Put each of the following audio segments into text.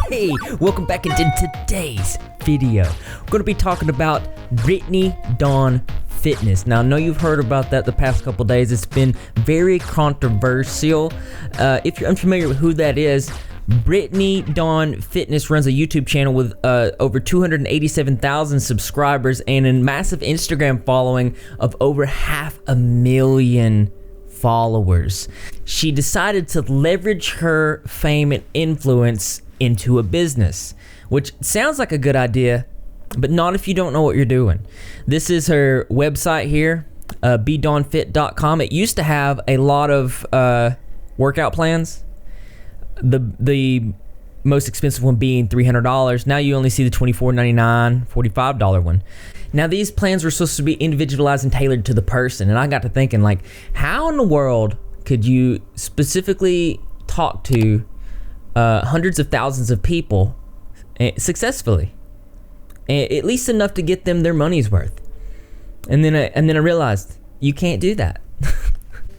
Hey, welcome back into today's video. We're going to be talking about Brittany Dawn Fitness. Now, I know you've heard about that the past couple days. It's been very controversial. If you're unfamiliar with who that is, Brittany Dawn Fitness runs a YouTube channel with over 287,000 subscribers and a massive Instagram following of over 500,000 followers. She decided to leverage her fame and influence into a business, which sounds like a good idea, but not if you don't know what you're doing. This is her website here, bedawnfit.com. It used to have a lot of workout plans. The most expensive one being $300. Now you only see the $24.99, $45 one. Now these plans were supposed to be individualized and tailored to the person, and I got to thinking, like, how in the world could you specifically talk to hundreds of thousands of people successfully, at least enough to get them their money's worth? And then I realized you can't do that.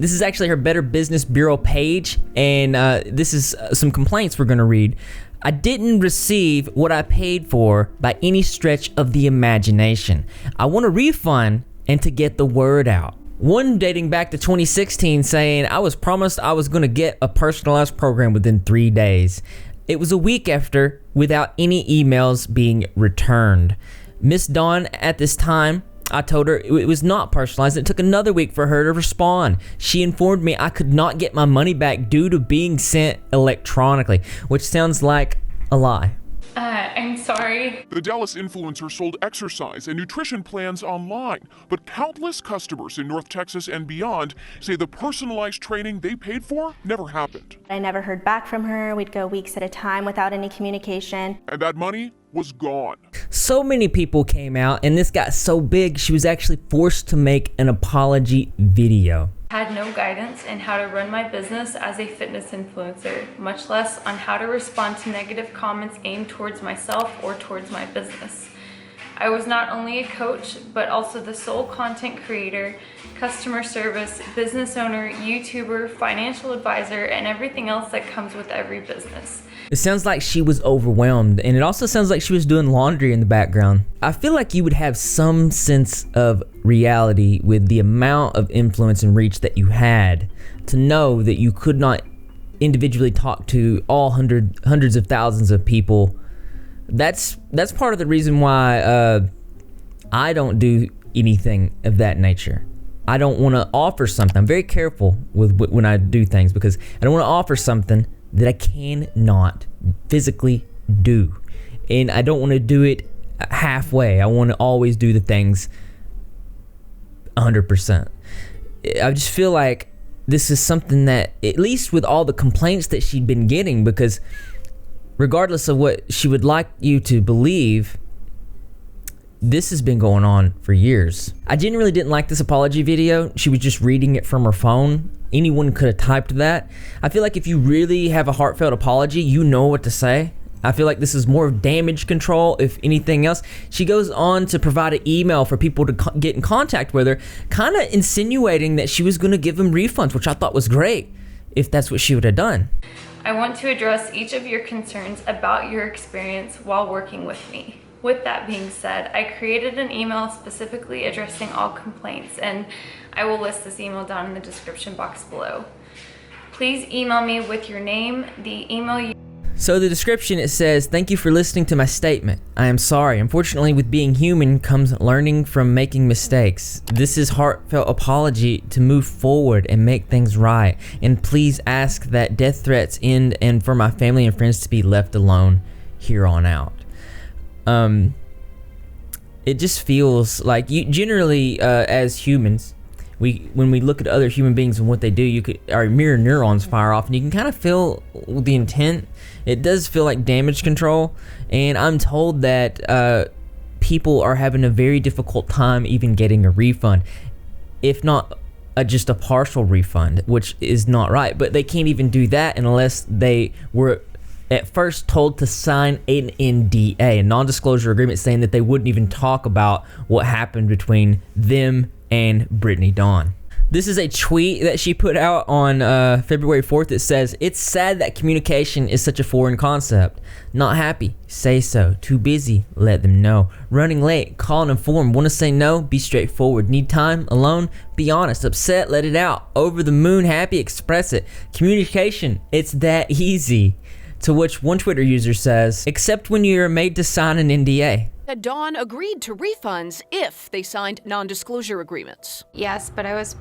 This is actually her Better Business Bureau page, and this is some complaints we're going to read. I didn't receive what I paid for by any stretch of the imagination. I want a refund and to get the word out. One dating back to 2016 saying, I was promised I was going to get a personalized program within 3 days. It was a week after without any emails being returned. Miss Dawn, at this time, I told her it was not personalized. It took another week for her to respond. She informed me I could not get my money back due to being sent electronically, which sounds like a lie. I'm sorry. The Dallas influencer sold exercise and nutrition plans online, but countless customers in North Texas and beyond say the personalized training they paid for never happened. I never heard back from her. We'd go weeks at a time without any communication. And that money was gone. So many people came out, and this got so big, she was actually forced to make an apology video. Had no guidance in how to run my business as a fitness influencer, much less on how to respond to negative comments aimed towards myself or towards my business. I was not only a coach, but also the sole content creator, customer service, business owner, YouTuber, financial advisor, and everything else that comes with every business. It sounds like she was overwhelmed, and it also sounds like she was doing laundry in the background. I feel like you would have some sense of reality with the amount of influence and reach that you had to know that you could not individually talk to all hundreds of thousands of people. That's part of the reason why I don't do anything of that nature. I don't want to offer something. I'm very careful with when I do things because I don't want to offer something that I cannot physically do. And I don't want to do it halfway. I want to always do the things 100%. I just feel like this is something that, at least with all the complaints that she'd been getting, because regardless of what she would like you to believe, this has been going on for years. I genuinely didn't like this apology video. She was just reading it from her phone. Anyone could have typed that. I feel like if you really have a heartfelt apology, you know what to say. I feel like this is more of damage control, if anything else. She goes on to provide an email for people to get in contact with her, kind of insinuating that she was going to give them refunds, which I thought was great if that's what she would have done. I want to address each of your concerns about your experience while working with me. With that being said, I created an email specifically addressing all complaints, and I will list this email down in the description box below. Please email me with your name, the email you... So the description, it says, thank you for listening to my statement. I am sorry. Unfortunately, with being human comes learning from making mistakes. This is heartfelt apology to move forward and make things right. And please ask that death threats end and for my family and friends to be left alone here on out. It just feels like you generally, as humans, when we look at other human beings and what they do, our mirror neurons fire off, and you can kind of feel the intent. It does feel like damage control, and I'm told that people are having a very difficult time even getting a refund, if not just a partial refund, which is not right. But they can't even do that unless they were at first told to sign an NDA, a non-disclosure agreement, saying that they wouldn't even talk about what happened between them and Brittany Dawn. This is a tweet that she put out on February 4th. It says, "It's sad that communication is such a foreign concept. Not happy? Say so. Too busy? Let them know. Running late? Call and inform. Want to say no? Be straightforward. Need time? Alone? Be honest. Upset? Let it out. Over the moon? Happy? Express it. Communication, it's that easy." To which one Twitter user says, "Except when you're made to sign an NDA." Dawn agreed to refunds if they signed non-disclosure agreements. Yes, but I was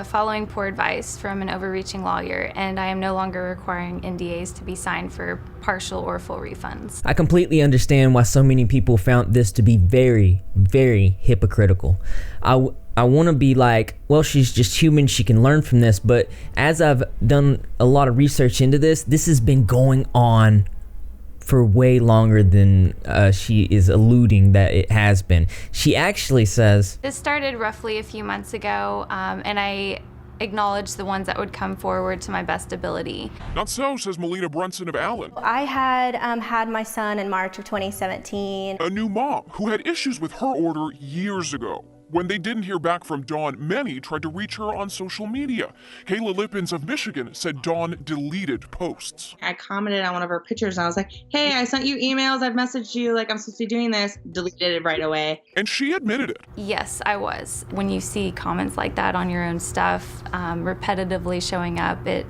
following poor advice from an overreaching lawyer, and I am no longer requiring NDAs to be signed for partial or full refunds. I completely understand why so many people found this to be very, very hypocritical. I want to be like, well, she's just human, she can learn from this, but as I've done a lot of research into this has been going on for way longer than she is alluding that it has been. She actually says, "This started roughly a few months ago, and I acknowledged the ones that would come forward to my best ability." Not so, says Melina Brunson of Allen, I had had my son in March of 2017. a new mom who had issues with her order years ago. When they didn't hear back from Dawn, many tried to reach her on social media. Kayla Lippins of Michigan said Dawn deleted posts. I commented on one of her pictures and I was like, "Hey, I sent you emails, I've messaged you, like I'm supposed to be doing this." Deleted it right away. And she admitted it. Yes, I was. When you see comments like that on your own stuff, repetitively showing up, it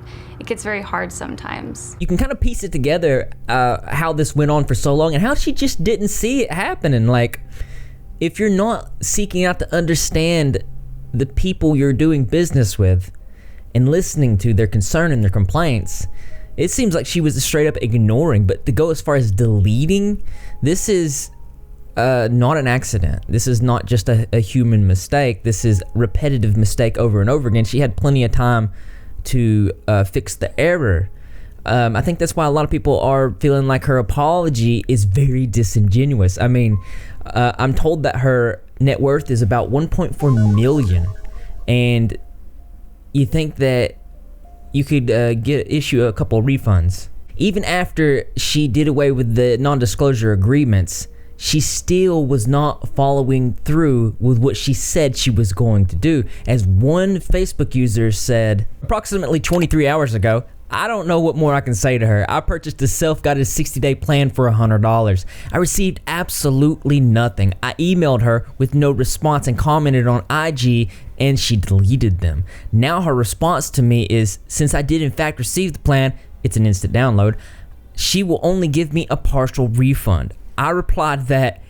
gets very hard sometimes. you can kind of piece it together how this went on for so long and how she just didn't see it happening. Like, if you're not seeking out to understand the people you're doing business with and listening to their concern and their complaints, it seems like she was straight up ignoring. But to go as far as deleting, this is not an accident. This is not just a human mistake. This is repetitive mistake over and over again. She had plenty of time to fix the error. I think that's why a lot of people are feeling like her apology is very disingenuous. I mean, I'm told that her net worth is about 1.4 million, and you think that you could issue a couple of refunds. Even after she did away with the non-disclosure agreements, she still was not following through with what she said she was going to do. As one Facebook user said approximately 23 hours ago, "I don't know what more I can say to her. I purchased a self-guided 60-day plan for $100. I received absolutely nothing. I emailed her with no response and commented on IG, and she deleted them. Now her response to me is, since I did in fact receive the plan, it's an instant download, she will only give me a partial refund." I replied that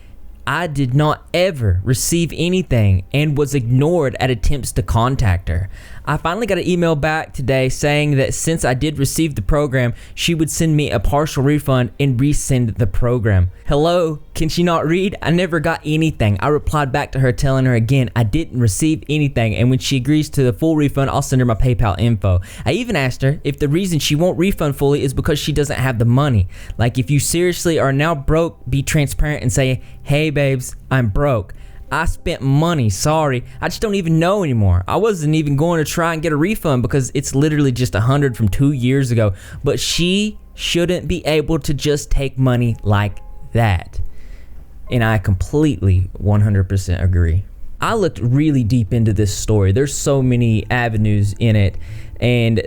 I did not ever receive anything and was ignored at attempts to contact her. I finally got an email back today saying that since I did receive the program, she would send me a partial refund and resend the program. Hello, can she not read? I never got anything. I replied back to her telling her again I didn't receive anything, and when she agrees to the full refund, I'll send her my PayPal info. I even asked her if the reason she won't refund fully is because she doesn't have the money. Like, if you seriously are now broke, be transparent and say, "Hey babes, I'm broke. I spent money, sorry. I just don't even know anymore. I wasn't even going to try and get a refund because it's literally just 100 from 2 years ago." But she shouldn't be able to just take money like that. And I completely 100% agree. I looked really deep into this story. There's so many avenues in it, and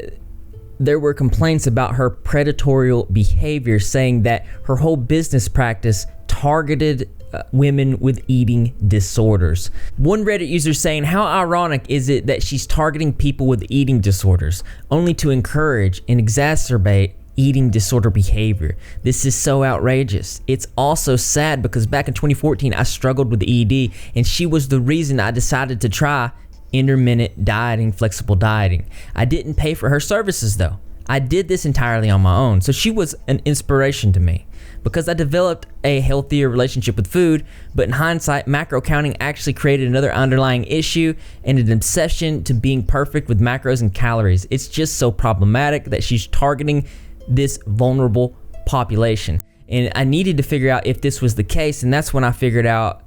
there were complaints about her predatory behavior, saying that her whole business practice targeted women with eating disorders. One Reddit user saying, "How ironic is it that she's targeting people with eating disorders only to encourage and exacerbate eating disorder behavior? This is so outrageous. It's also sad because back in 2014 I struggled with ED, and she was the reason I decided to try intermittent dieting, flexible dieting. I didn't pay for her services though. I did this entirely on my own. So she was an inspiration to me because I developed a healthier relationship with food, but in hindsight, macro counting actually created another underlying issue and an obsession to being perfect with macros and calories. It's just so problematic that she's targeting this vulnerable population." And I needed to figure out if this was the case, and that's when I figured out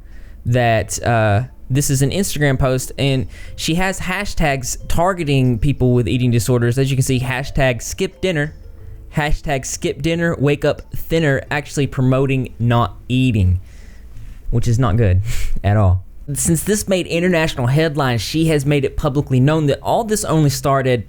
that this is an Instagram post, and she has hashtags targeting people with eating disorders. As you can see, hashtag skip dinner, hashtag skip dinner, wake up thinner, actually promoting not eating, which is not good at all. Since this made international headlines, she has made it publicly known that all this only started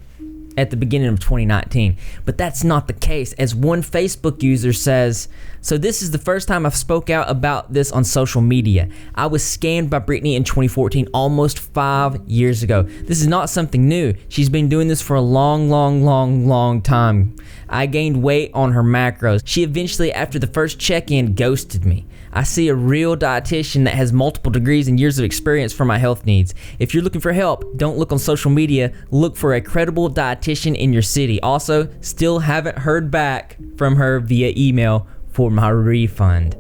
at the beginning of 2019. But that's not the case, as one Facebook user says, "So this is the first time I've spoke out about this on social media. I was scammed by Britney in 2014, almost 5 years ago. This is not something new. She's been doing this for a long time. I gained weight on her macros. She eventually, after the first check-in, ghosted me. I see a real dietitian that has multiple degrees and years of experience for my health needs. If you're looking for help, don't look on social media. Look for a credible dietitian in your city. Also, still haven't heard back from her via email for my refund."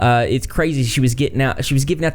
It's crazy. She was giving out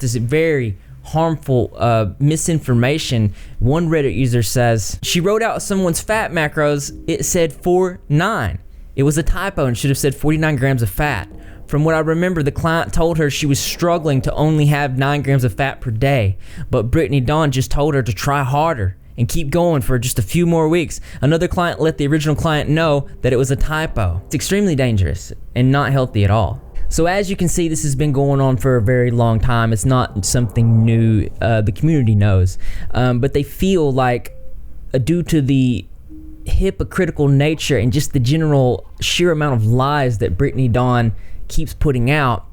this very harmful misinformation. One Reddit user says, "She wrote out someone's fat macros. It said 49. It was a typo and should have said 49 grams of fat. From what I remember, the client told her she was struggling to only have 9 grams of fat per day, but Britney Dawn just told her to try harder and keep going for just a few more weeks. Another client let the original client know that it was a typo." It's extremely dangerous and not healthy at all. So as you can see, this has been going on for a very long time. It's not something new. The community knows, but they feel like due to the hypocritical nature and just the general sheer amount of lies that Britney Dawn keeps putting out,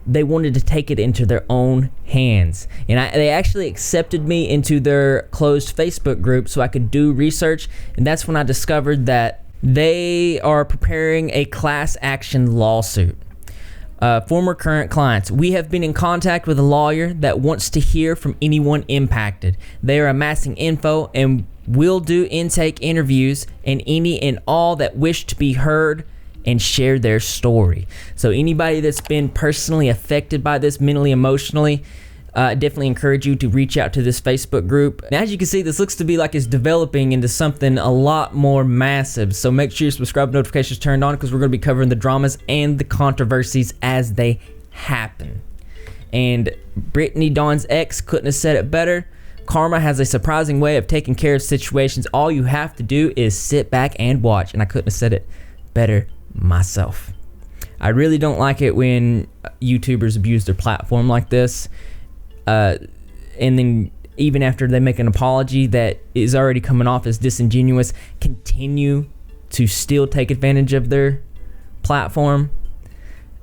they wanted to take it into their own hands. And they actually accepted me into their closed Facebook group so I could do research, and that's when I discovered that they are preparing a class action lawsuit. Former current clients: "We have been in contact with a lawyer that wants to hear from anyone impacted. They are amassing info and will do intake interviews and any and all that wish to be heard and share their story." So anybody that's been personally affected by this, mentally, emotionally, definitely encourage you to reach out to this Facebook group. And as you can see, this looks to be like it's developing into something a lot more massive. So make sure your subscribe notifications turned on, because we're going to be covering the dramas and the controversies as they happen. And Britney Dawn's ex couldn't have said it better. Karma has a surprising way of taking care of situations. All you have to do is sit back and watch. And I couldn't have said it better myself. I really don't like it when YouTubers abuse their platform like this, and then even after they make an apology that is already coming off as disingenuous, continue to still take advantage of their platform.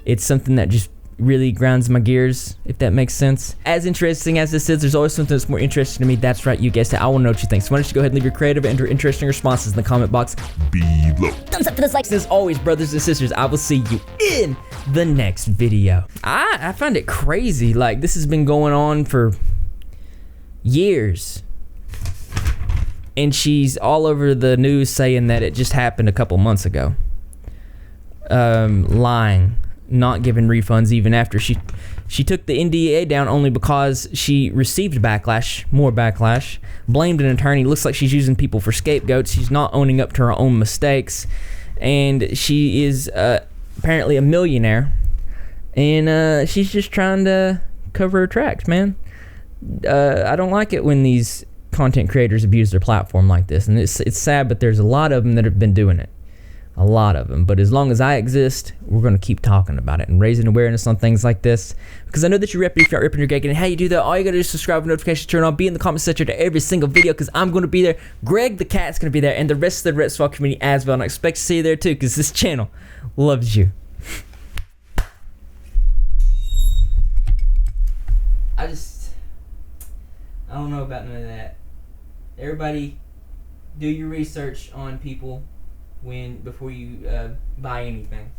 It's something that just really grinds my gears, if that makes sense. As interesting as this is, there's always something that's more interesting to me. That's right, you guessed it. I want to know what you think. So why don't you go ahead and leave your creative and interesting responses in the comment box below. Thumbs up for this like. As always, brothers and sisters, I will see you in the next video. I find it crazy. Like, this has been going on for years, and she's all over the news saying that it just happened a couple months ago. Lying. Not giving refunds even after she took the NDA down, only because she received backlash, more backlash, blamed an attorney. Looks like she's using people for scapegoats. She's not owning up to her own mistakes, and she is apparently a millionaire, and she's just trying to cover her tracks, man. I don't like it when these content creators abuse their platform like this, and it's sad, but there's a lot of them that have been doing it. A lot of them. But as long as I exist, we're going to keep talking about it and raising awareness on things like this, because I know that you're repping if you're not ripping your cake. And how you do that, all you got to do is subscribe, notifications turn on, be in the comment section to every single video, because I'm going to be there. Greg the cat's going to be there, and the rest of the Red Swall community as well. And I expect to see you there too, because this channel loves you. I don't know about none of that. Everybody, do your research on people before you buy anything.